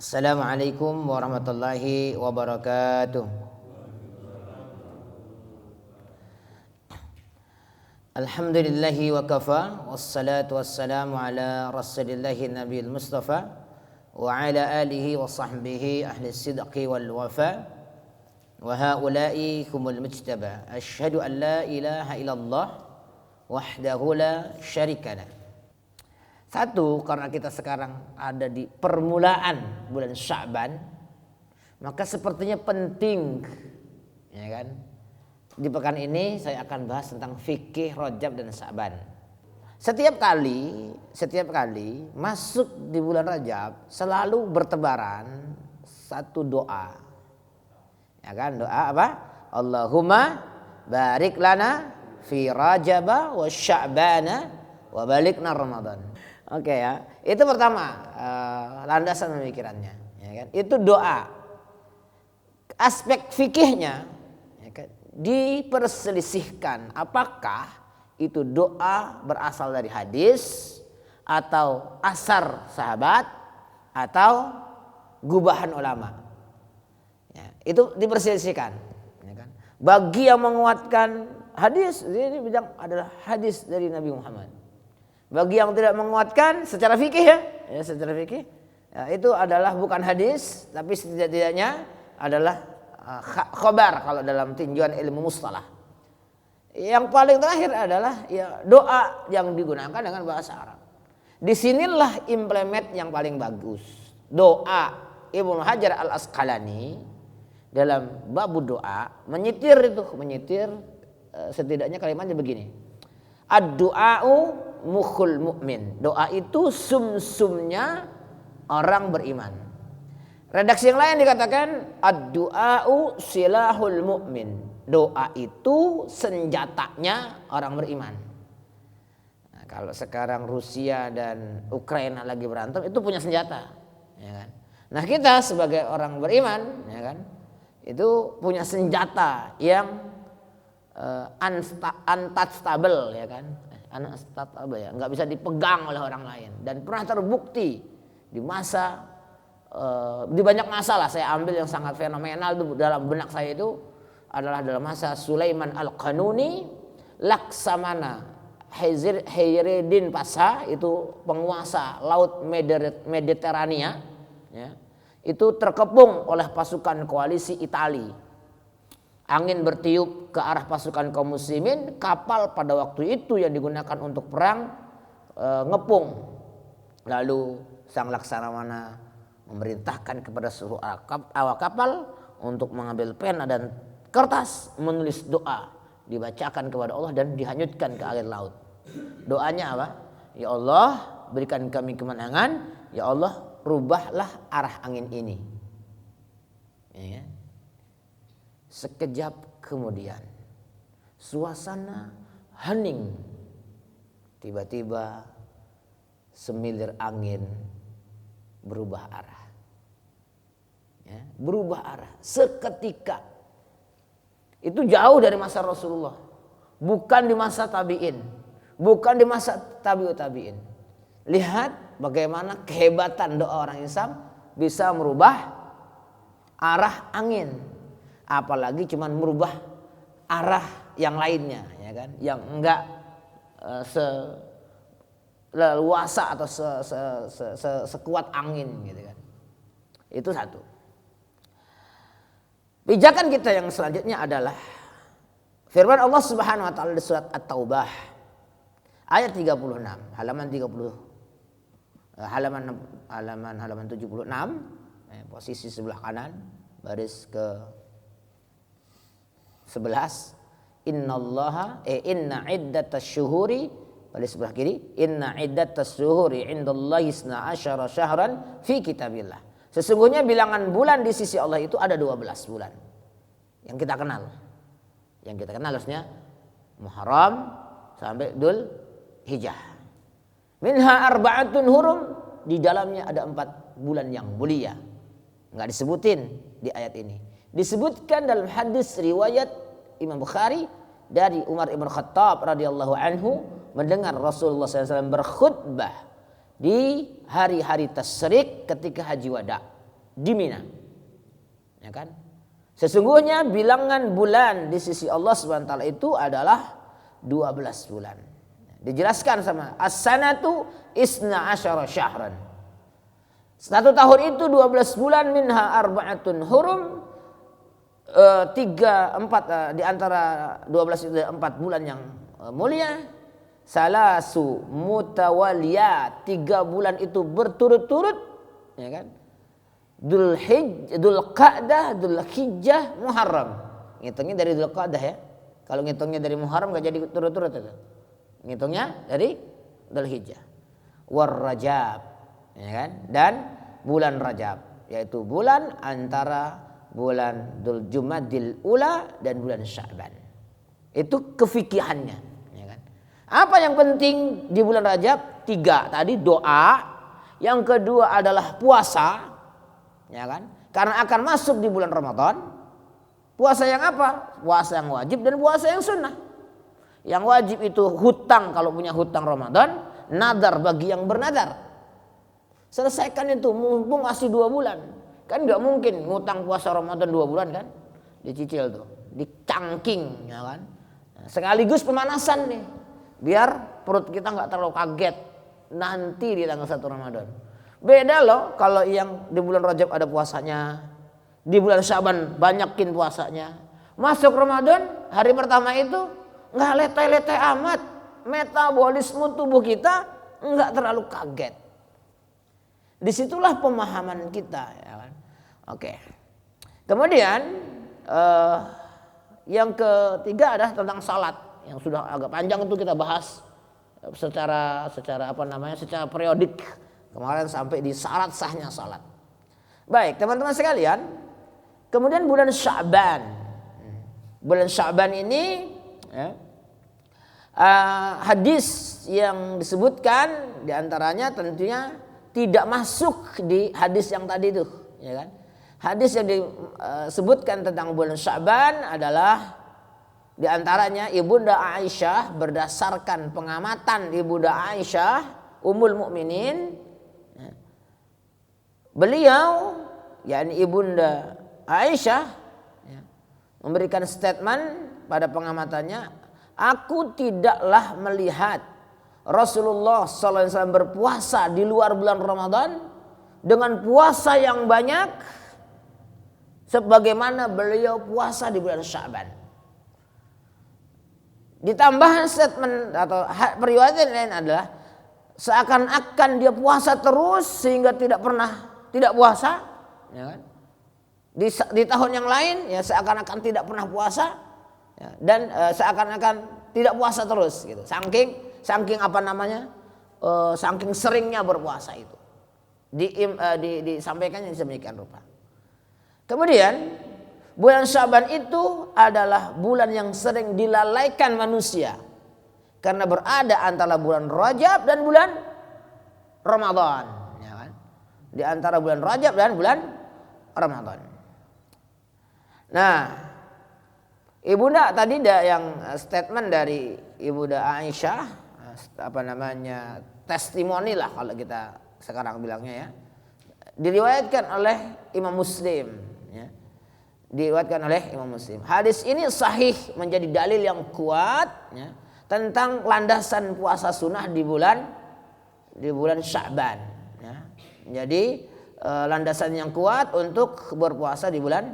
Assalamualaikum warahmatullahi wabarakatuh. Alhamdulillahi wa kafa, wassalatu wassalamu ala rasulillahi nabiyil mustafa wa ala alihi wa sahbihi ahli sidqi wal wafa wa haula'i humul mujtaba. Asyhadu an la ilaha illallah wahdahu la syarikalah. Satu, karena kita sekarang ada di permulaan bulan Sya'ban, maka sepertinya penting, ya kan? Di pekan ini saya akan bahas tentang fikih Rajab dan Sya'ban. Setiap kali masuk di bulan Rajab selalu bertebaran satu doa. Ya kan? Doa apa? Allahumma barik lana fi Rajaba wa Sya'bana wa balikna Ramadan. Oke ya, itu pertama landasan pemikirannya, ya kan? Itu doa. Aspek fikihnya, ya kan, diperselisihkan apakah itu doa berasal dari hadis atau asar sahabat atau gubahan ulama. Ya, itu diperselisihkan, ya kan? Bagi yang menguatkan hadis, ini bilang adalah hadis dari Nabi Muhammad. Bagi yang tidak menguatkan secara fikih secara fikih itu adalah bukan hadis, tapi setidak-tidaknya adalah khabar kalau dalam tinjauan ilmu mustalah. Yang paling terakhir adalah ya doa yang digunakan dengan bahasa Arab. Disinilah implement yang paling bagus. Doa Ibnu Hajar Al-Asqalani dalam babu doa menyitir setidaknya kalimatnya begini. Ad-du'a'u mukhul mu'min. Doa itu sumsumnya orang beriman. Redaksi yang lain dikatakan ad-du'a'u silahul mu'min. Doa itu senjatanya orang beriman. Nah, kalau sekarang Rusia dan Ukraina lagi berantem, itu punya senjata, ya kan? Nah, kita sebagai orang beriman, ya kan, itu punya senjata yang untouchable, ya kan? Nggak bisa dipegang oleh orang lain, dan pernah terbukti di banyak masa lah. Saya ambil yang sangat fenomenal itu dalam benak saya itu adalah dalam masa Sulaiman Al-Qanuni, Laksamana Khaireddin Pasha, itu penguasa laut Mediterania, ya, itu terkepung oleh pasukan koalisi Italia. Angin bertiup ke arah pasukan kaum muslimin. Kapal pada waktu itu yang digunakan untuk perang ngepung. Lalu sang Laksamana memerintahkan kepada seluruh awak kapal untuk mengambil pena dan kertas, menulis doa, dibacakan kepada Allah dan dihanyutkan ke air laut. Doanya apa? Ya Allah, berikan kami kemenangan. Ya Allah, rubahlah arah angin ini. Ya. Sekejap kemudian suasana hening. Tiba-tiba semilir angin berubah arah. Ya, berubah arah seketika. Itu jauh dari masa Rasulullah. Bukan di masa tabi'in. Bukan di masa tabi'ut tabi'in. Lihat bagaimana kehebatan doa orang Islam bisa merubah arah angin. Apalagi cuman merubah arah yang lainnya, ya kan? Yang enggak seleluasa atau sekuat angin, gitu kan? Itu satu. Pijakan kita yang selanjutnya adalah firman Allah Subhanahu wa taala di surat At-Taubah ayat 36, halaman 76, posisi sebelah kanan, baris ke 11. Inna iddatas syuhuri, pada sebelah kiri, inna iddatas syuhuri indallahi 12 syahran fi kitabillah. Sesungguhnya bilangan bulan di sisi Allah itu ada 12 bulan yang kita kenal. Yang kita kenal harusnya Muharram sampai Dzul Hijjah. Minha arba'atun hurum, di dalamnya ada 4 bulan yang mulia. Enggak disebutin di ayat ini. Disebutkan dalam hadis riwayat Imam Bukhari dari Umar ibn Khattab radhiyallahu anhu mendengar Rasulullah SAW berkhutbah di hari-hari tasyrik ketika haji wada. di Mina. Ya kan? Sesungguhnya bilangan bulan di sisi Allah Subhanahu wa taala itu adalah 12 bulan. Dijelaskan sama as-sanatu isna asyara syahran. Satu tahun itu 12 bulan, minha arba'atun hurum, 4 di antara 12 itu 4 bulan yang mulia. Salasu mutawaliyat, 3 bulan itu berturut-turut, ya kan? Dzulqa'dah, Dzulhijjah, Muharram. Ngitungnya dari Dzulqa'dah ya. Kalau ngitungnya dari Muharram enggak jadi turut-turut itu. Ngitungnya dari Dzulhijjah. War Rajab, ya kan? Dan bulan Rajab, yaitu bulan antara bulan Dzuljumadil Ula dan bulan Sya'ban. Itu kefikihannya, ya kan? Apa yang penting di bulan Rajab? 3 tadi, doa. Yang kedua adalah puasa, ya kan? Karena akan masuk di bulan Ramadan. Puasa yang apa? Puasa yang wajib dan puasa yang sunnah. Yang wajib itu hutang kalau punya hutang Ramadan, nadar bagi yang bernadar. Selesaikan itu mumpung masih 2 bulan. Kan nggak mungkin ngutang puasa Ramadan 2 bulan kan? Dicicil tuh, dicangking, ya kan? Sekaligus pemanasan nih, biar perut kita nggak terlalu kaget nanti di tanggal 1 Ramadan. Beda loh kalau yang di bulan Rajab ada puasanya, di bulan Syaban banyakin puasanya. Masuk Ramadan hari pertama itu nggak leteh-leteh amat, metabolisme tubuh kita nggak terlalu kaget. Disitulah pemahaman kita, ya kan? Oke. Kemudian yang ketiga adalah tentang salat, yang sudah agak panjang itu kita bahas secara secara periodik kemarin sampai di syarat sahnya salat. Baik, teman-teman sekalian, kemudian bulan Sya'ban. Bulan Sya'ban ini ya, hadis yang disebutkan diantaranya tentunya tidak masuk di hadis yang tadi itu, ya kan? Hadis yang disebutkan tentang bulan Sya'ban adalah diantaranya Ibunda Aisyah, berdasarkan pengamatan Ibunda Aisyah Ummul Mukminin, beliau yakni Ibunda Aisyah ya, memberikan statement pada pengamatannya, aku tidaklah melihat Rasulullah SAW berpuasa di luar bulan Ramadan dengan puasa yang banyak sebagaimana beliau puasa di bulan Sya'ban. Ditambah statement atau periwayatan lain adalah seakan-akan dia puasa terus sehingga tidak pernah tidak puasa, ya kan? Di tahun yang lain ya seakan-akan tidak pernah puasa ya, dan seakan-akan tidak puasa terus gitu. Saking apa namanya? Saking seringnya berpuasa itu. Disampaikannya demikian rupa. Kemudian bulan Sya'ban itu adalah bulan yang sering dilalaikan manusia karena berada antara bulan Rajab dan bulan Ramadan, ya kan? Di antara bulan Rajab dan bulan Ramadan. Nah, Ibunda tadi yang statement dari Ibunda Aisyah, apa namanya, testimoni lah kalau kita sekarang bilangnya ya, diriwayatkan oleh Imam Muslim ya. Diriwayatkan oleh Imam Muslim. Hadis ini sahih, menjadi dalil yang kuat ya, tentang landasan puasa sunnah di bulan Sya'ban ya. Jadi landasan yang kuat untuk berpuasa di bulan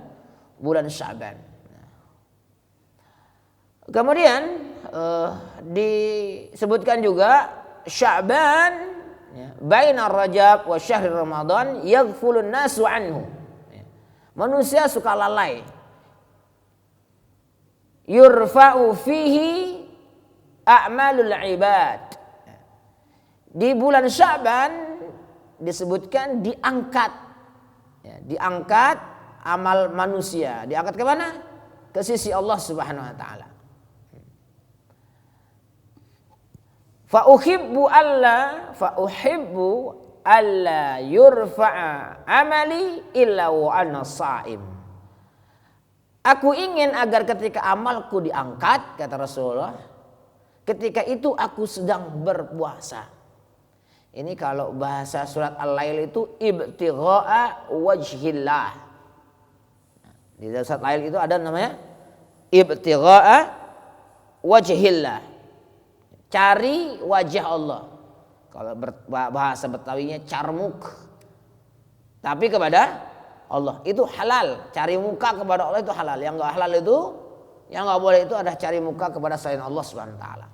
Sya'ban. Kemudian disebutkan juga Sya'ban ya, baina Rajab wa syahri Ramadan yaghfulun nasu anhu. Manusia suka lalai. Yurfa'u fihi a'malul ibad. Di bulan Sya'ban disebutkan diangkat ya, diangkat amal manusia. Diangkat ke mana? Ke sisi Allah Subhanahu wa taala. Fa uhibbu alla yurfa'a amali illa wa ana sha'im. Aku ingin agar ketika amalku diangkat, kata Rasulullah, ketika itu aku sedang berpuasa. Ini kalau bahasa surat Al-Lail itu ibtigha'a wajhillah. Di dalam surat Al-Lail itu ada namanya ibtigha'a wajhillah. Cari wajah Allah. Kalau bahasa Betawinya carmuk. Tapi kepada Allah itu halal. Cari muka kepada Allah itu halal. Yang enggak halal itu, yang enggak boleh itu adalah cari muka kepada selain Allah Subhanahu wa taala.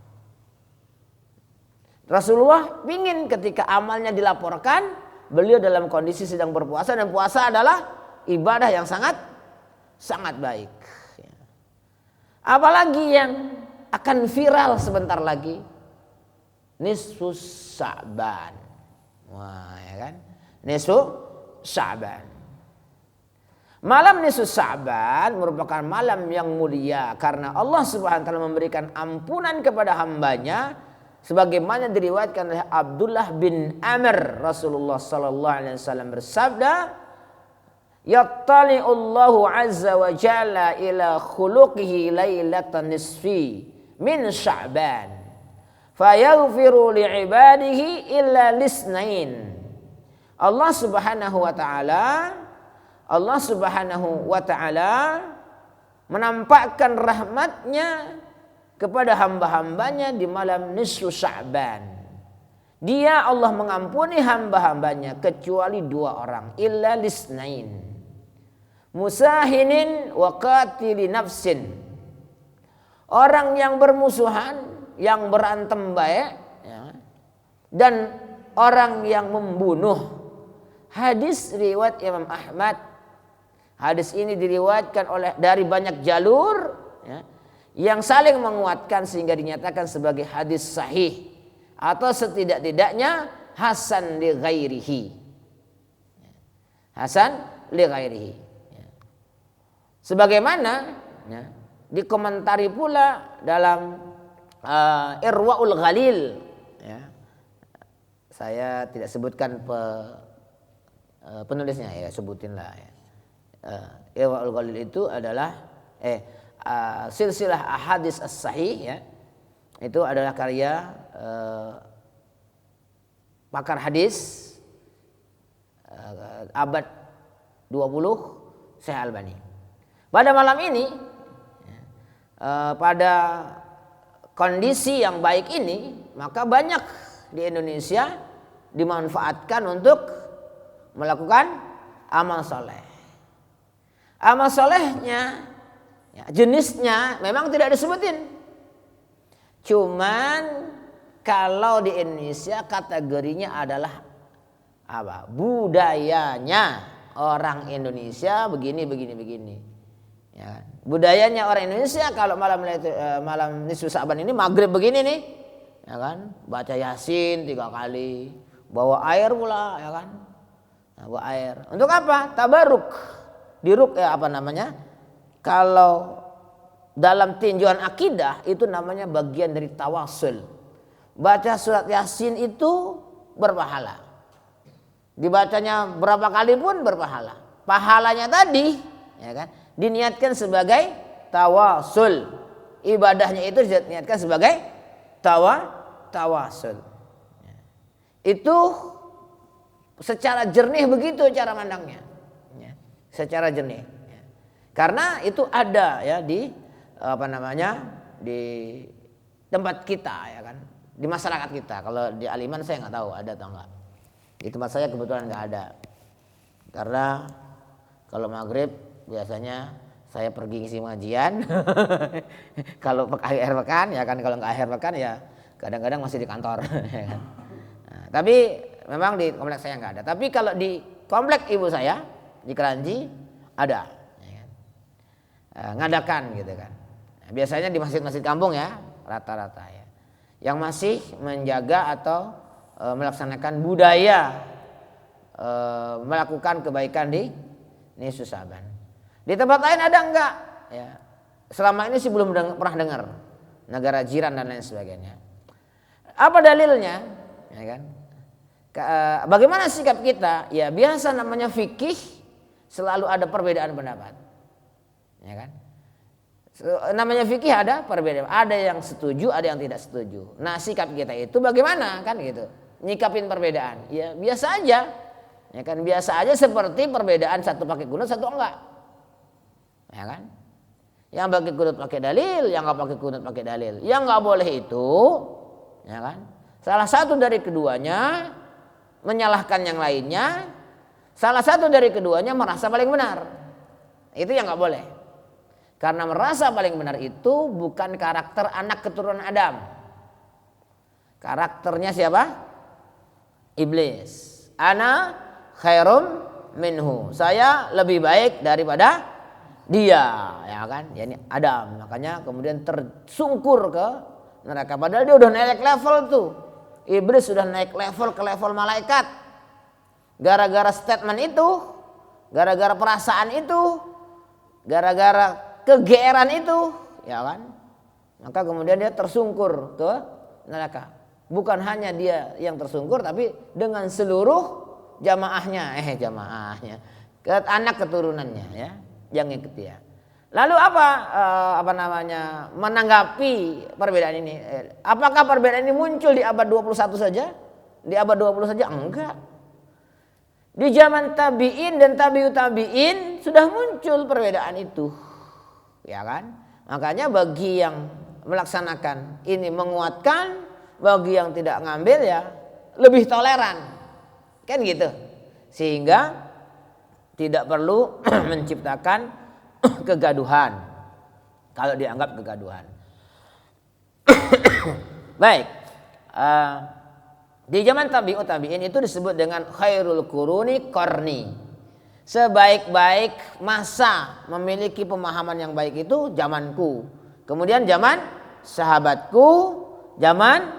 Rasulullah ingin ketika amalnya dilaporkan, beliau dalam kondisi sedang berpuasa, dan puasa adalah ibadah yang sangat baik. Apalagi yang akan viral sebentar lagi, nisfus Sya'ban. Wah, ya kan? Nisfus Sya'ban. Malam nisfus Sya'ban merupakan malam yang mulia karena Allah Subhanahu wa taala memberikan ampunan kepada hambanya. Sebagaimana diriwayatkan oleh Abdullah bin Amr, Rasulullah sallallahu alaihi wasallam bersabda, "Yattali'ullahu azza wa jalla ila khuluqihi lailatan nisfi min Sya'ban, fayaghfiru li'ibadihi illa lisnain." Allah Subhanahu wa taala menampakkan rahmatnya kepada hamba-hambanya di malam nisfu Sya'ban. Dia Allah mengampuni hamba-hambanya kecuali 2 orang, illa lisnain, musahinin wa qatili nafsin. Orang yang bermusuhan, yang berantem baik, ya, dan orang yang membunuh. Hadis riwayat Imam Ahmad. Hadis ini diriwayatkan dari banyak jalur, ya, yang saling menguatkan sehingga dinyatakan sebagai hadis sahih atau setidak-tidaknya hasan li ghairihi. Hasan li ghairihi. Sebagaimana ya, dikomentari pula dalam Irwaul Ghalil, ya. Saya tidak sebutkan penulisnya, ya sebutinlah, ya. Irwaul Ghalil itu adalah silsilah ahadits as-sahih, ya. Itu adalah karya pakar hadis abad 20 Syekh Albani. Pada malam ini, pada kondisi yang baik ini, maka banyak di Indonesia dimanfaatkan untuk melakukan amal soleh. Amal solehnya, ya, jenisnya memang tidak disebutin. Cuman kalau di Indonesia kategorinya adalah apa? Budayanya orang Indonesia begini. Ya, budayanya orang Indonesia kalau malam nisfu Sya'ban ini maghrib begini nih, ya kan? Baca Yasin 3 kali, bawa air pula, ya kan? Nah, bawa air. Untuk apa? Tabaruk. Diruk, ya apa namanya? Kalau dalam tinjauan akidah itu namanya bagian dari tawasul. Baca surat Yasin itu berpahala. Dibacanya berapa kali pun berpahala. Pahalanya tadi, ya kan, diniatkan sebagai tawasul. Ibadahnya itu diniatkan sebagai tawasul. Itu secara jernih begitu cara mandangnya. Secara jernih. Karena itu ada, ya, di di tempat kita, ya kan, di masyarakat kita. Kalau di Aliman saya nggak tahu ada atau enggak. Di tempat saya kebetulan nggak ada. Karena kalau maghrib biasanya saya pergi ngisi pengajian. Kalau akhir pekan, ya kan, kalau nggak akhir pekan ya kadang-kadang masih di kantor. Ya kan? Nah, tapi memang di kompleks saya nggak ada. Tapi kalau di kompleks ibu saya di Keranji ada, ya kan? Ngadakan gitu kan. Nah, biasanya di masjid-masjid kampung, ya, rata-rata, ya, yang masih menjaga atau melaksanakan budaya melakukan kebaikan di nisfu Sya'ban. Di tempat lain ada enggak? Ya, selama ini sih belum pernah dengar. Negara jiran dan lain sebagainya. Apa dalilnya? Ya kan? Bagaimana sikap kita? Ya biasa, namanya fikih, selalu ada perbedaan pendapat. Ya kan? Namanya fikih ada perbedaan. Ada yang setuju, ada yang tidak setuju. Nah, sikap kita itu bagaimana, kan gitu. nyikapin perbedaan? Ya biasa aja. Ya kan biasa aja seperti perbedaan satu pakai kunut satu enggak. Ya kan? Yang pakai kunut pakai dalil, yang enggak pakai kunut pakai dalil. Yang enggak boleh itu, ya kan? Salah satu dari keduanya menyalahkan yang lainnya, salah satu dari keduanya merasa paling benar. Itu yang enggak boleh. Karena merasa paling benar itu bukan karakter anak keturunan Adam. Karakternya siapa? Iblis. Ana khairum minhu. Saya lebih baik daripada dia, ya kan? Yani Adam. Makanya kemudian tersungkur ke neraka. Padahal dia udah naik level tuh. Iblis sudah naik level ke level malaikat. Gara-gara statement itu, gara-gara perasaan itu, gara-gara kegeeran itu, ya kan? Maka kemudian dia tersungkur ke neraka. Bukan hanya dia yang tersungkur, tapi dengan seluruh jamaahnya, anak keturunannya, ya, yang ikut dia. Lalu apa namanya menanggapi perbedaan ini? Apakah perbedaan ini muncul di abad 21 saja? Di abad 20 saja? Enggak. Di zaman tabi'in dan tabi'ut tabi'in sudah muncul perbedaan itu. Ya kan? Makanya bagi yang melaksanakan ini menguatkan, bagi yang tidak ngambil ya lebih toleran. Kan gitu. Sehingga tidak perlu menciptakan kegaduhan. Kalau dianggap kegaduhan. Baik. Di zaman tabi'ut tabi'in itu disebut dengan khairul quruni qarni. Sebaik-baik masa memiliki pemahaman yang baik itu zamanku. Kemudian zaman sahabatku, zaman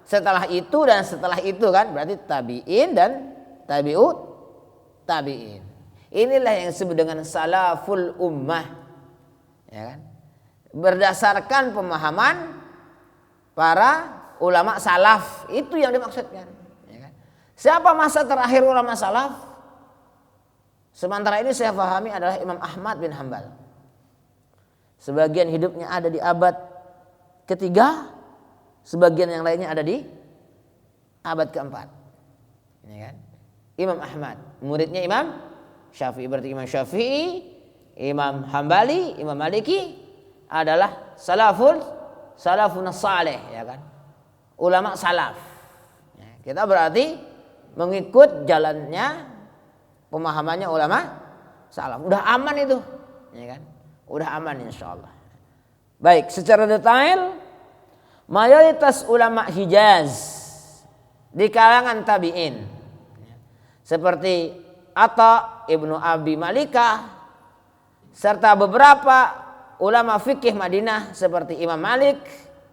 setelah itu dan setelah itu kan berarti tabi'in dan tabi'ut tabi'in. Inilah yang disebut dengan salaful ummah. Ya kan? Berdasarkan pemahaman para ulama salaf, itu yang dimaksudkan. Ya kan? Siapa masa terakhir ulama salaf? Sementara ini saya pahami adalah Imam Ahmad bin Hanbal. Sebagian hidupnya ada di abad ketiga, sebagian yang lainnya ada di abad keempat. Ini kan? Imam Ahmad, muridnya Imam Syafi'i. Berarti Imam Syafi'i, Imam Hambali, Imam Maliki adalah salafun saleh, ya kan? Ulama salaf. Ya, kita berarti mengikut jalannya pemahamannya ulama salaf. Udah aman itu, ya kan? Udah aman insyaallah. Baik, secara detail mayoritas ulama Hijaz di kalangan tabi'in seperti Atta Ibnu Abi Malikah serta beberapa ulama fikih Madinah seperti Imam Malik,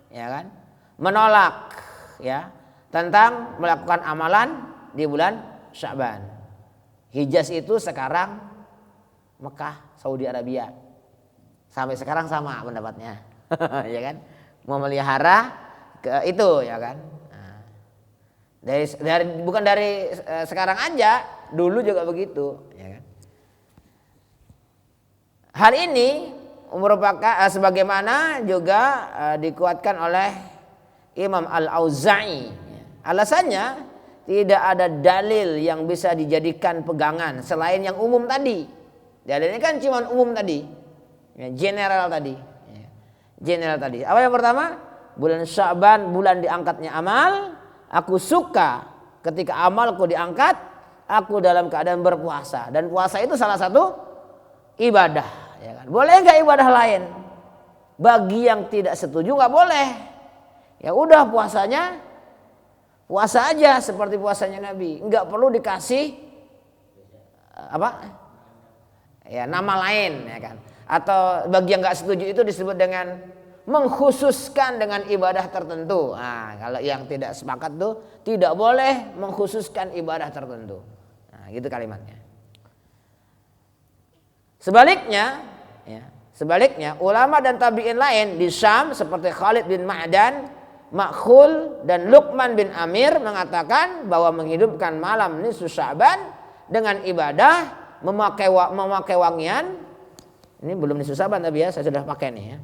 ya kan, menolak ya tentang melakukan amalan di bulan Sya'ban. Hijaz itu sekarang Mekah, Saudi Arabia. Sampai sekarang sama pendapatnya. Ya kan? Memelihara ke itu, ya kan? Nah, bukan dari sekarang aja, dulu juga begitu, ya kan? Hal ini merupakan sebagaimana juga dikuatkan oleh Imam Al-Auza'i. Alasannya tidak ada dalil yang bisa dijadikan pegangan selain yang umum tadi. Dalilnya kan cuma umum tadi, ya, general tadi. Ya. General tadi. Apa yang pertama? Bulan Sya'ban, bulan diangkatnya amal. Aku suka ketika amalku diangkat, aku dalam keadaan berpuasa. Dan puasa itu salah satu ibadah. Ya kan? Boleh nggak ibadah lain? Bagi yang tidak setuju nggak boleh. Ya udah puasanya puasa aja seperti puasanya Nabi, nggak perlu dikasih ya nama lain, ya kan? Atau bagi yang nggak setuju itu disebut dengan mengkhususkan dengan ibadah tertentu. Nah, kalau yang tidak sepakat tuh tidak boleh mengkhususkan ibadah tertentu. Nah, gitu kalimatnya. Sebaliknya ulama dan tabi'in lain di Syam seperti Khalid bin Ma'dan, Makhul dan Luqman bin Amir mengatakan bahwa menghidupkan malam nisfu Sya'ban dengan ibadah memakai wangian. Ini belum nisfu Sya'ban tapi ya saya sudah pakai nih ya.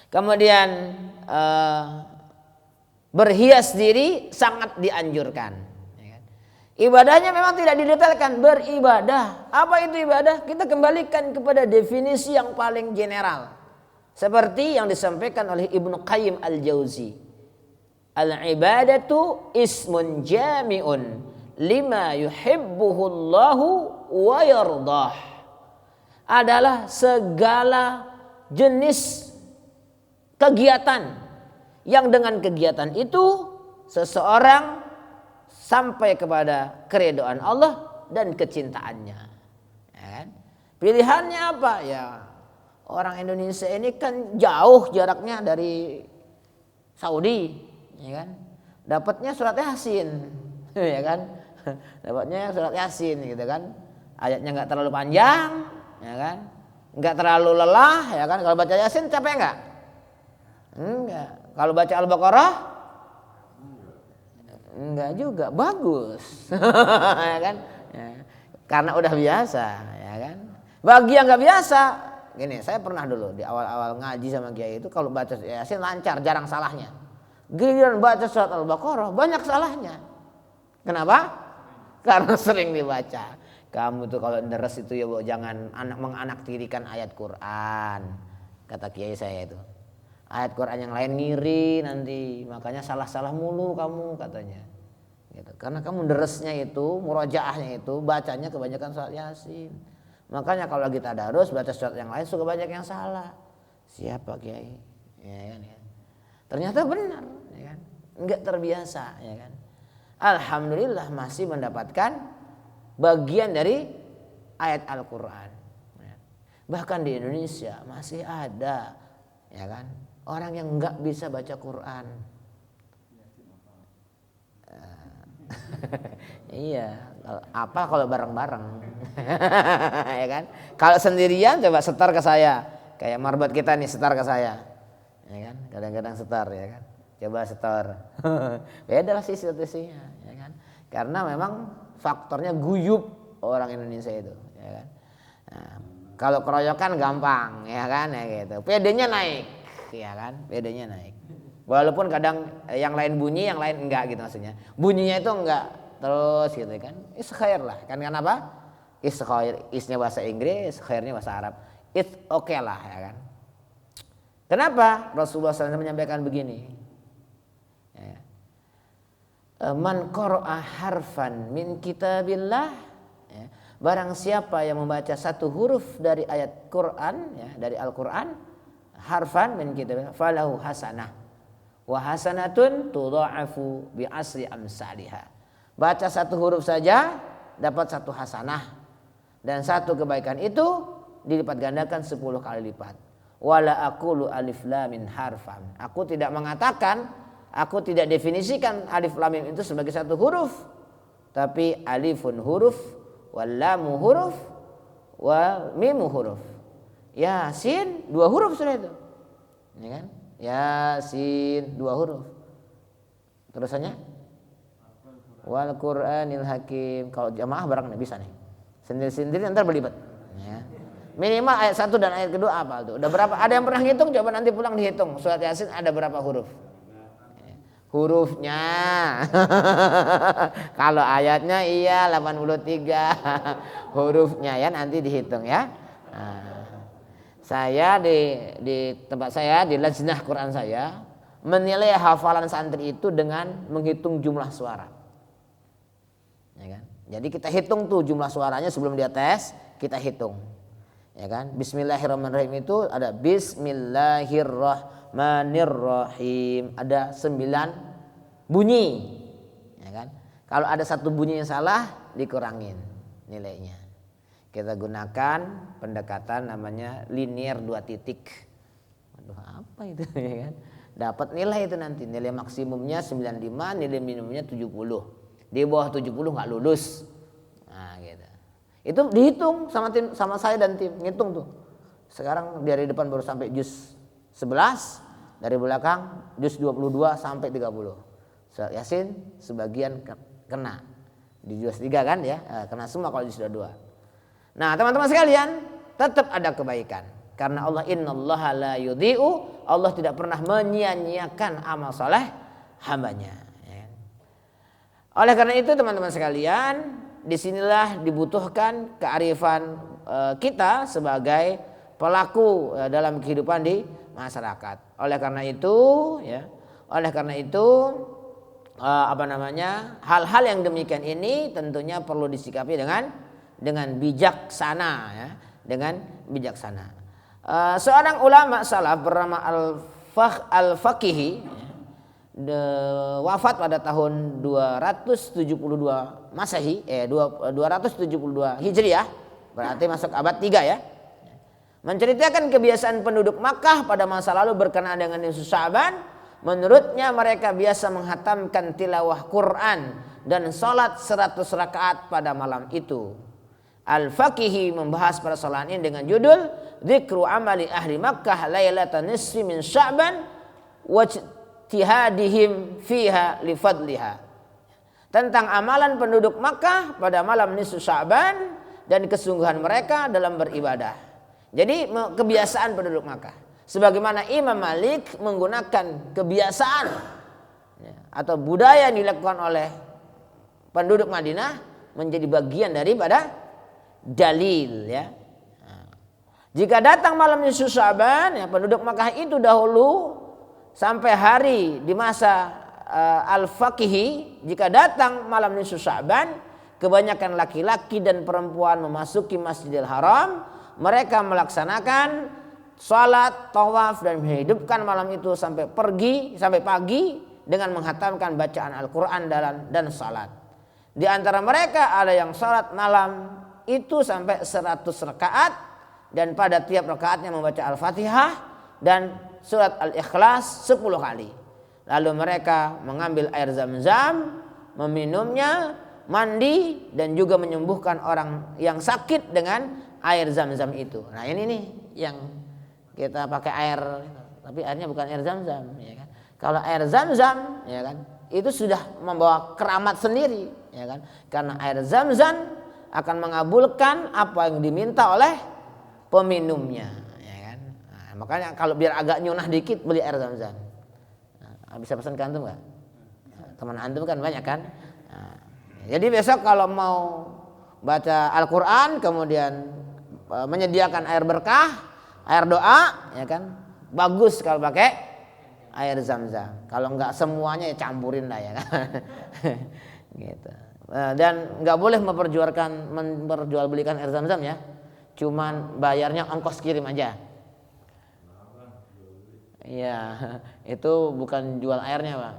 Kemudian berhias diri sangat dianjurkan. Ibadahnya memang tidak didetailkan, beribadah. Apa itu ibadah? Kita kembalikan kepada definisi yang paling general. Seperti yang disampaikan oleh Ibnu Qayyim al-Jauzi. Al-ibadatu ismun jami'un lima yuhibbuhullahu wa yardah. Adalah segala jenis kegiatan yang dengan kegiatan itu seseorang sampai kepada keridhaan Allah dan kecintaannya. Ya kan? Pilihannya apa? Ya, orang Indonesia ini kan jauh jaraknya dari Saudi, ya kan? Dapatnya surat Yasin, ya kan? Dapatnya surat Yasin gitu kan. Ayatnya enggak terlalu panjang, ya kan? Enggak terlalu lelah, ya kan? Kalau baca Yasin capek enggak? Enggak. Kalau baca Al-Baqarah enggak juga, bagus. Ya kan? Ya. Karena udah biasa, ya kan? Bagi yang enggak biasa, gini, saya pernah dulu di awal-awal ngaji sama kiai itu kalau baca Yasin lancar, jarang salahnya. Giliran baca surat Al-Baqarah banyak salahnya. Kenapa? Karena sering dibaca. Kamu tuh kalau deres itu ya jangan menganaktirikan ayat Quran, kata kiai saya itu. Ayat Quran yang lain ngiri nanti, makanya salah-salah mulu kamu katanya. Gitu. Karena kamu deresnya itu, murojaahnya itu, bacanya kebanyakan surat Yasin. Makanya kalau kita tadarus baca surat yang lain suka banyak yang salah. Siapa kiai? Ya kan, ya. Ternyata benar, ya kan? Enggak terbiasa, ya kan? Alhamdulillah masih mendapatkan bagian dari ayat Al-Quran. Bahkan di Indonesia masih ada, ya kan, orang yang nggak bisa baca Quran. Iya, apa kalau bareng-bareng, ya kan? Kalau sendirian coba setar ke saya, kayak marbat kita nih setar ke saya, ya kan? Kadang-kadang setar, ya kan? Coba setar, beda lah sih situasinya, ya kan? Karena memang faktornya guyup orang Indonesia itu, ya kan? Nah, kalau keroyokan gampang, ya kan, ya gitu. PD-nya naik, ya kan? PD-nya naik. Walaupun kadang yang lain bunyi, yang lain enggak gitu maksudnya. Bunyinya itu enggak terus gitu kan. Khair lah, kan apa? Khair, isnya bahasa Inggris, khairnya bahasa Arab. It's okay lah, ya kan. Kenapa Rasulullah SAW menyampaikan begini? Ya. Man qara'a harfan min kitabillah, ya. Barang siapa yang membaca satu huruf dari ayat Quran, ya, dari Al-Quran, harfan min kitabillah, falahu hasanah. Wa hasanatun tudha'afu bi asri amsalihha. Baca satu huruf saja dapat satu hasanah, dan satu kebaikan itu dilipat gandakan 10 kali lipat. Wala aqulu alif lam min harfan. Aku tidak mengatakan, aku tidak definisikan alif lam mim itu sebagai satu huruf, tapi alifun huruf, wal lamu huruf, wa mimu huruf. Yasin 2 huruf sudah itu, ya kan? Yasin 2 huruf. Terusannya wal Qur'anil Hakim. Kalau jamaah barang nih bisa nih. Sendiri-sendiri ntar berlibat. Ya. Minimal ayat 1 dan ayat kedua apa tuh? Udah berapa? Ada yang pernah ngitung? Coba nanti pulang dihitung. Surat Yasin ada berapa huruf? Hurufnya. Kalau ayatnya iya 83. Hurufnya ya nanti dihitung ya. Nah. Saya di tempat saya di lajnah Quran saya menilai hafalan santri itu dengan menghitung jumlah suara, ya kan? Jadi kita hitung tuh jumlah suaranya sebelum dia tes, kita hitung, ya kan? Bismillahirrahmanirrahim itu ada Bismillahirrahmanirrahim, ada 9 bunyi, ya kan? Kalau ada satu bunyi yang salah dikurangin nilainya. Kita gunakan pendekatan namanya linear 2 titik. Aduh, apa itu, ya kan? Dapat nilai itu nanti. Nilai maksimumnya 95, nilai minimumnya 70. Di bawah 70 nggak lulus. Nah, gitu. Itu dihitung sama saya dan tim, ngitung tuh. Sekarang dari depan baru sampai juz 11, dari belakang juz 22 sampai 30. Surat Yasin sebagian kena. Di juz 3 kan ya, kena semua kalau juz 22. Nah, teman-teman sekalian, tetap ada kebaikan. Karena Allah innallaha la yudhi'u, Allah tidak pernah menyia-nyiakan amal saleh hambanya. Ya. Oleh karena itu teman-teman sekalian, disinilah dibutuhkan kearifan kita sebagai pelaku dalam kehidupan di masyarakat. Oleh karena itu, hal-hal yang demikian ini tentunya perlu disikapi dengan bijaksana, ya, dengan bijaksana. Seorang ulama salaf bernama Al-Faqihi, wafat pada tahun 272 Masehi, 272 Hijriah, berarti masuk abad 3 ya. Menceritakan kebiasaan penduduk Makkah pada masa lalu berkenaan dengan nisfu Sya'ban. Menurutnya mereka biasa menghatamkan tilawah Quran dan salat 100 rakaat pada malam itu. Al-Faqihi membahas persoalan ini dengan judul Dzikru amali ahli Makkah lailatan nisfi min Sya'ban wa ijtihadihim fiha li fadliha. Tentang amalan penduduk Makkah pada malam nisfu Sya'ban dan kesungguhan mereka dalam beribadah. Jadi kebiasaan penduduk Makkah, sebagaimana Imam Malik menggunakan kebiasaan atau budaya yang dilakukan oleh penduduk Madinah menjadi bagian daripada dalil, ya. Jika datang malam nisfu Sya'ban, ya, penduduk Makkah itu dahulu sampai hari di masa Al-Faqihi, jika datang malam nisfu Sya'ban, kebanyakan laki-laki dan perempuan memasuki Masjidil Haram. Mereka melaksanakan salat, tawaf dan menghidupkan malam itu sampai pagi dengan menghatamkan bacaan Al-Quran dan salat. Di antara mereka ada yang salat malam itu sampai 100 rakaat dan pada tiap rakaatnya membaca Al-Fatihah dan surat Al-Ikhlas 10 kali. Lalu mereka mengambil air Zam-Zam, meminumnya, mandi dan juga menyembuhkan orang yang sakit dengan air Zam-Zam itu. Nah ini nih yang kita pakai air, tapi airnya bukan air Zam-Zam, ya kan? Kalau air Zam-Zam, ya kan, itu sudah membawa keramat sendiri, ya kan? Karena air Zam-Zam akan mengabulkan apa yang diminta oleh peminumnya, ya kan? Nah, makanya kalau biar agak nyunah dikit beli air Zam-Zam. Nah, bisa pesan ke antum nggak? Nah, teman antum kan banyak kan? Nah, jadi besok kalau mau baca Al-Quran kemudian menyediakan air berkah, air doa, ya kan, bagus kalau pakai air Zam-Zam. Kalau nggak semuanya ya campurin lah, ya kan. Gitu. Dan nggak boleh memperjualbelikan air Zam-Zam, ya. Cuman bayarnya ongkos kirim aja. Iya, itu bukan jual airnya, Pak.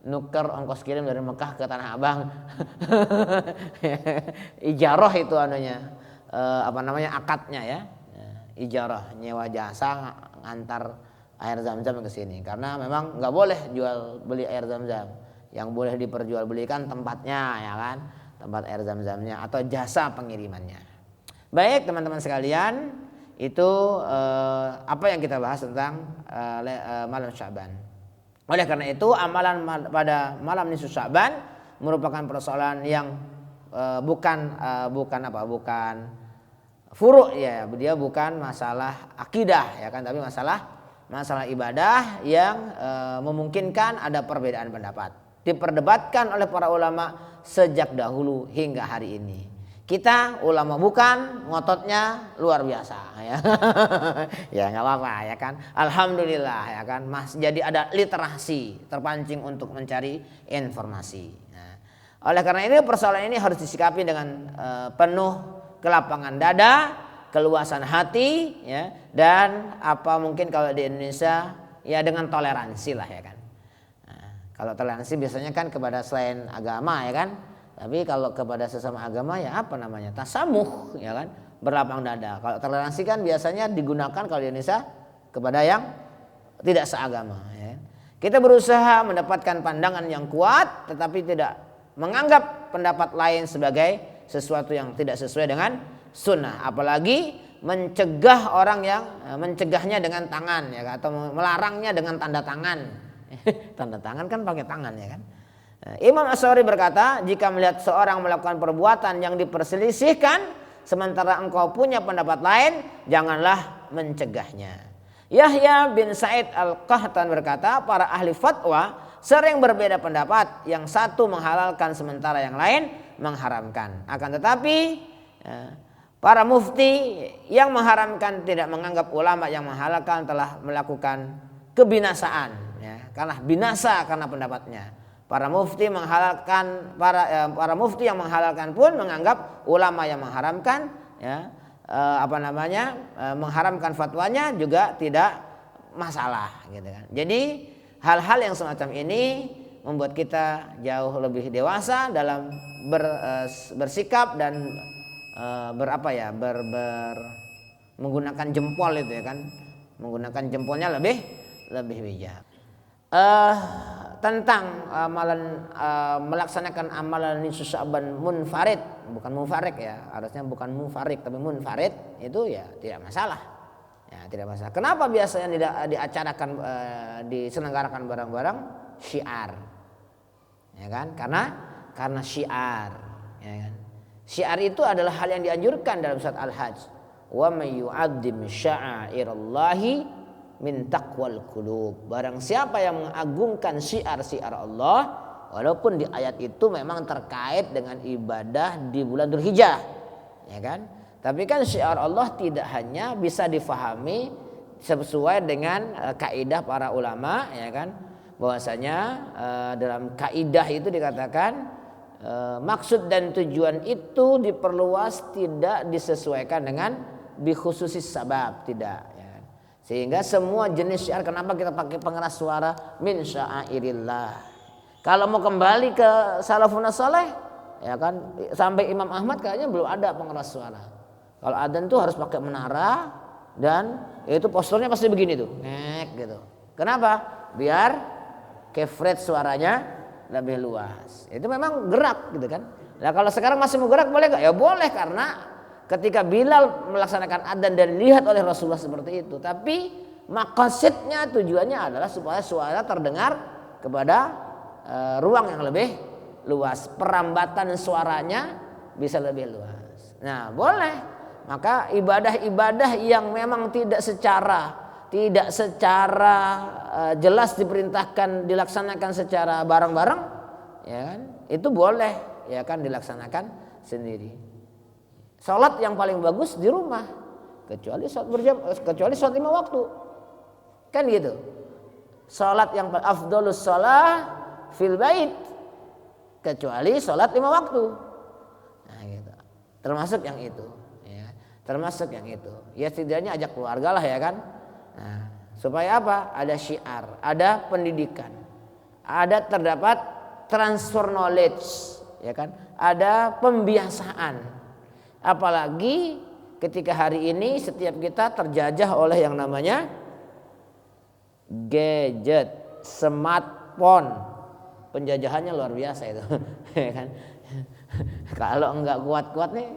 Nuker ongkos kirim dari Mekah ke Tanah Abang. Ijarah itu anunya. Akadnya, ya. Ijarah, nyewa jasa ngantar air Zam-Zam ke sini. Karena memang nggak boleh jual beli air Zam-Zam. Yang boleh diperjualbelikan tempatnya, ya kan, tempat air Zam-Zamnya atau jasa pengirimannya. Baik teman-teman sekalian, itu apa yang kita bahas tentang malam Sya'ban. Oleh karena itu amalan pada malam nisfu Sya'ban merupakan persoalan yang bukan furu', ya, dia bukan masalah akidah, ya kan, tapi masalah ibadah yang memungkinkan ada perbedaan pendapat. Diperdebatkan oleh para ulama sejak dahulu hingga hari ini. Kita ulama bukan, ngototnya luar biasa, ya. Ya nggak apa-apa, ya kan. Alhamdulillah, ya kan. Jadi ada literasi, terpancing untuk mencari informasi. Nah, oleh karena ini persoalan ini harus disikapi dengan penuh kelapangan dada, keluasan hati, ya, dan apa mungkin kalau di Indonesia ya dengan toleransi lah, ya kan. Nah, kalau toleransi biasanya kan kepada selain agama, ya kan. Tapi kalau kepada sesama agama ya apa namanya, tasamuh, ya kan, berlapang dada. Kalau toleransi kan biasanya digunakan kalau di Indonesia kepada yang tidak seagama, ya. Kita berusaha mendapatkan pandangan yang kuat, tetapi tidak menganggap pendapat lain sebagai sesuatu yang tidak sesuai dengan sunnah. Apalagi mencegah orang yang mencegahnya dengan tangan, ya, atau melarangnya dengan tanda tangan. Tanda tangan kan pakai tangan, ya kan. Imam Ash-Sha'rani berkata, jika melihat seorang melakukan perbuatan yang diperselisihkan sementara engkau punya pendapat lain, janganlah mencegahnya. Yahya bin Sa'id Al-Qahtan berkata, para ahli fatwa sering berbeda pendapat, yang satu menghalalkan sementara yang lain mengharamkan. Akan tetapi para mufti yang mengharamkan tidak menganggap ulama yang menghalalkan telah melakukan kebinasaan, ya, karena binasa karena pendapatnya. Para mufti menghalalkan, para mufti yang menghalalkan pun menganggap ulama yang mengharamkan, ya, mengharamkan fatwanya juga tidak masalah, gitu kan. Jadi hal-hal yang semacam ini membuat kita jauh lebih dewasa dalam bersikap dan menggunakan jempol itu, ya kan, menggunakan jempolnya lebih bijak. Tentang amalan melaksanakan amalan nisfu Sya'ban munfarid, bukan mufarik, ya, harusnya bukan mufarik tapi munfarid, itu ya tidak masalah. Ya, tidak masalah. Kenapa biasanya tidak diacarakan diselenggarakan barang-barang syiar? Ya kan? Karena syiar, ya kan? Syiar itu adalah hal yang dianjurkan dalam surat Al-Hajj. Wa may yu'azzim sya'airallahi min taqwal qulub. Barang siapa yang mengagungkan syiar-syiar Allah, walaupun di ayat itu memang terkait dengan ibadah di bulan Dzulhijjah, ya kan? Tapi kan syiar Allah tidak hanya bisa difahami sesuai dengan kaidah para ulama, ya kan? Bahwasanya dalam kaidah itu dikatakan maksud dan tujuan itu diperluas, tidak disesuaikan dengan bikhususis sabab, tidak. Sehingga semua jenis syiar, kenapa kita pakai pengeras suara, min sya'airillah. Kalau mau kembali ke salafun saleh, ya kan, sampai Imam Ahmad kayaknya belum ada pengeras suara. Kalau adzan tuh harus pakai menara dan itu posturnya pasti begini tuh, nek gitu. Kenapa? Biar kefret suaranya lebih luas. Itu memang gerak gitu kan. Nah kalau sekarang masih mau gerak boleh nggak? Ya boleh, karena ketika Bilal melaksanakan adzan dan dilihat oleh Rasulullah seperti itu. Tapi maqasidnya, tujuannya adalah supaya suara terdengar kepada ruang yang lebih luas. Perambatan suaranya bisa lebih luas. Nah boleh. Maka ibadah-ibadah yang memang tidak secara jelas diperintahkan dilaksanakan secara bareng-bareng, ya kan, itu boleh, ya kan, dilaksanakan sendiri. Salat yang paling bagus di rumah, kecuali salat 5 waktu, kan gitu. Salat yang afdhalus shalah fil bait, kecuali salat 5 waktu. Nah gitu. Termasuk yang itu, ya. Termasuk yang itu. Ya setidaknya ajak keluarga lah, ya kan. Nah, supaya apa? Ada syiar, ada pendidikan, terdapat transfer knowledge, ya kan? Ada pembiasaan. Apalagi ketika hari ini setiap kita terjajah oleh yang namanya gadget, smartphone. Penjajahannya luar biasa itu, ya kan? Kalau enggak kuat-kuat nih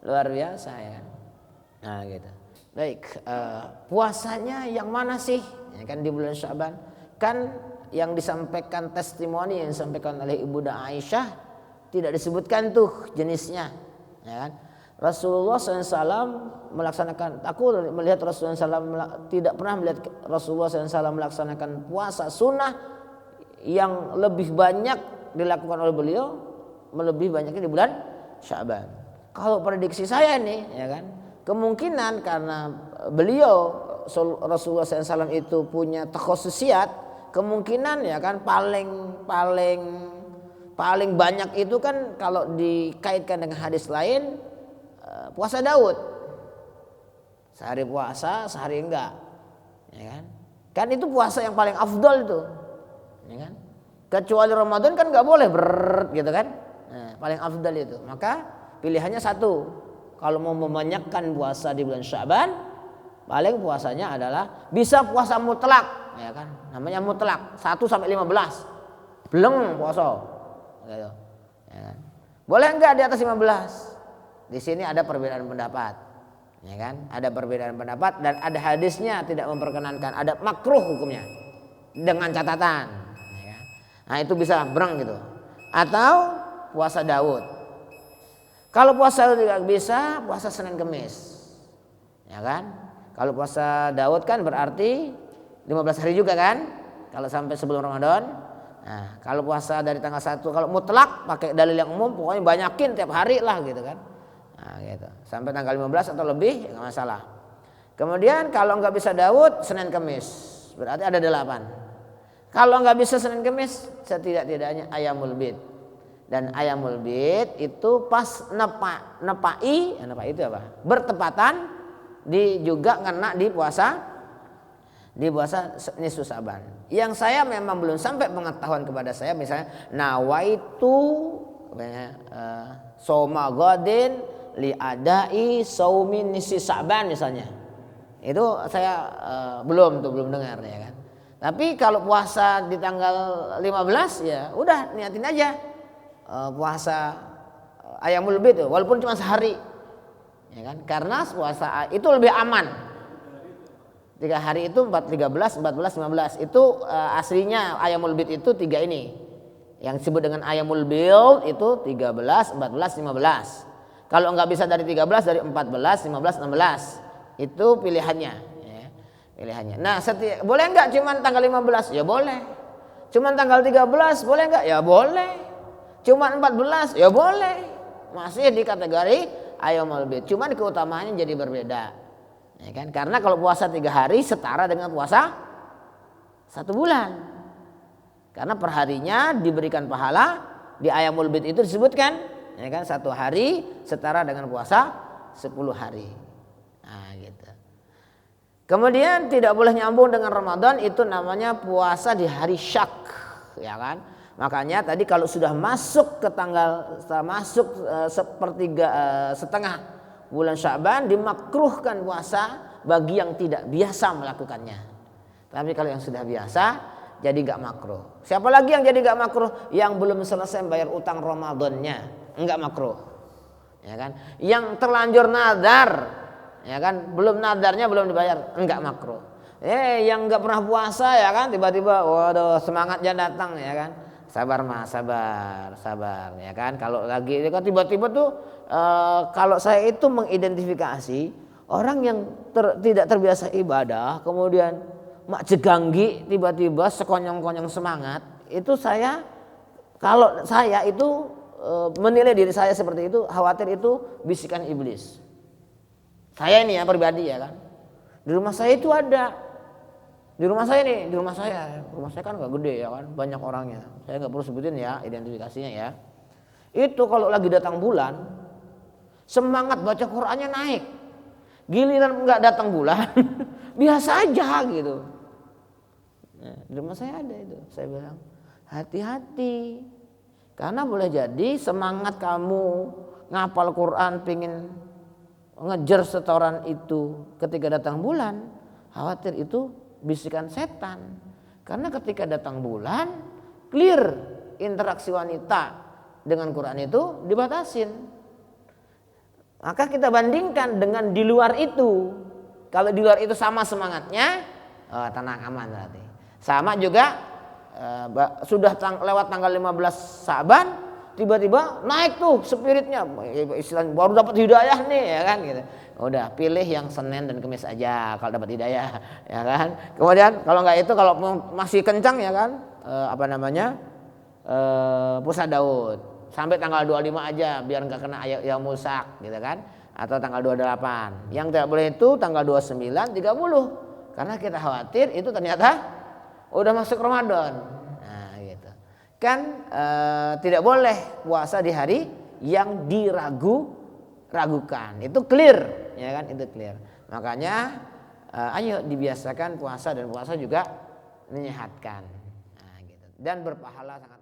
luar biasa, ya. Nah, gitu. Baik, puasanya yang mana sih? Ya kan di bulan Sya'ban. Kan yang disampaikan testimoni yang disampaikan oleh Ibu Aisyah tidak disebutkan tuh jenisnya, ya kan? Rasulullah SAW melaksanakan, aku melihat Rasulullah SAW tidak pernah melihat Rasulullah SAW melaksanakan puasa sunnah yang lebih banyak dilakukan oleh beliau, melebihi banyaknya di bulan Sya'ban. Kalau prediksi saya nih, ya kan, kemungkinan karena beliau Rasulullah SAW itu punya takhususiyat, kemungkinan, ya kan, paling banyak itu kan kalau dikaitkan dengan hadis lain, puasa Daud, sehari puasa sehari enggak, ya kan? Kan itu puasa yang paling afdol itu, ya kan? Kecuali Ramadan kan nggak boleh gitu kan? Nah, paling afdol itu. Maka pilihannya satu. Kalau mau membanyakkan puasa di bulan Sya'ban, paling puasanya adalah bisa puasa mutlak, ya kan? Namanya mutlak 1 sampai 15. Belum puasa, gitu, ya kan? Boleh enggak di atas 15? Di sini ada perbedaan pendapat, ya kan? Ada perbedaan pendapat dan ada hadisnya tidak memperkenankan, ada makruh hukumnya dengan catatan, ya kan? Nah itu bisa berang gitu. Atau puasa Daud. Kalau puasa Daud juga bisa puasa Senin Kemis, ya kan? Kalau puasa Daud kan berarti 15 hari juga kan? Kalau sampai sebelum Ramadan. Nah, kalau puasa dari tanggal 1 kalau mutlak pakai dalil yang umum pokoknya banyakin tiap hari lah gitu kan. Nah, gitu. Sampai tanggal 15 atau lebih enggak masalah. Kemudian kalau enggak bisa Daud, Senin Kamis. Berarti ada 8. Kalau enggak bisa Senin Kamis, setidak-tidaknya Ayyamul Bid. Dan Ayyamul Bid itu pas nepai itu apa? Bertepatan juga ngena di puasa nisfu Sa'ban. Yang saya memang belum sampai pengetahuan kepada saya misalnya nawaitu soma godin li adai saumin nisfi Sa'ban misalnya. Itu saya belum dengar ya kan. Tapi kalau puasa di tanggal 15 ya udah niatin aja puasa Ayyamul Bid walaupun cuma sehari. Ya kan? Karena puasa itu lebih aman. 3 hari itu 13, 14, 15. Itu aslinya Ayyamul Bid itu 3 ini. Yang disebut dengan Ayyamul Bid itu 13, 14, 15. Kalau enggak bisa dari 13 dari 14, 15, 16. Itu pilihannya ya. Pilihannya. Nah, boleh enggak cuman tanggal 15? Ya boleh. Cuman tanggal 13 boleh enggak? Ya boleh. Cuman 14? Ya boleh. Masih di kategori Ayyamul Bid. Cuman keutamaannya jadi berbeda. Ya kan? Karena kalau puasa 3 hari setara dengan puasa 1 bulan. Karena perharinya diberikan pahala di Ayyamul Bid itu disebutkan, ya kan 1 hari setara dengan puasa 10 hari. Nah, gitu. Kemudian tidak boleh nyambung dengan Ramadan itu namanya puasa di hari syak, ya kan? Makanya tadi kalau sudah masuk ke setengah bulan Sya'ban dimakruhkan puasa bagi yang tidak biasa melakukannya. Tapi kalau yang sudah biasa jadi gak makruh. Siapa lagi yang jadi gak makruh? Yang belum selesai bayar utang Ramadannya, enggak makruh. Ya kan? Yang terlanjur nadar, ya kan? Belum nadarnya belum dibayar, enggak makruh. Yang enggak pernah puasa ya kan tiba-tiba waduh semangatnya datang ya kan. Sabar mas, sabar ya kan. Kalau lagi kan tiba-tiba tuh kalau saya itu mengidentifikasi orang yang tidak terbiasa ibadah, kemudian mak jeganggi tiba-tiba sekonyong-konyong semangat, itu kalau saya itu menilai diri saya seperti itu, khawatir itu bisikan iblis. Saya ini ya pribadi ya kan. Di rumah saya itu ada. Di rumah saya kan gak gede ya kan, banyak orangnya. Saya nggak perlu sebutin ya identifikasinya ya. Itu kalau lagi datang bulan, semangat baca Qur'annya naik. Giliran nggak datang bulan, biasa aja gitu. Nah, di rumah saya ada itu. Saya bilang hati-hati, karena boleh jadi semangat kamu ngapal Qur'an, pingin ngejar setoran itu ketika datang bulan, khawatir itu bisikan setan. Karena ketika datang bulan, clear interaksi wanita dengan Quran itu dibatasin. Maka kita bandingkan dengan di luar itu. Kalau di luar itu sama semangatnya, tenang aman berarti. Sama juga sudah lewat tanggal 15 Sa'ban, tiba-tiba naik tuh spiritnya, istilahnya baru dapat hidayah nih ya kan gitu. Udah pilih yang Senin dan Kamis aja kalau dapat hidayah ya kan. Kemudian kalau nggak itu, kalau masih kencang ya kan puasa Daud sampai tanggal 25 aja biar nggak kena ayam musak gitu kan, atau tanggal 28. Yang tidak boleh itu tanggal 29, 30 karena kita khawatir itu ternyata udah masuk Ramadan. Nah gitu kan, tidak boleh puasa di hari yang ragukan. Itu clear ya kan, itu clear. Makanya ayo dibiasakan puasa, dan puasa juga menyehatkan. Nah, gitu. Dan berpahala sangat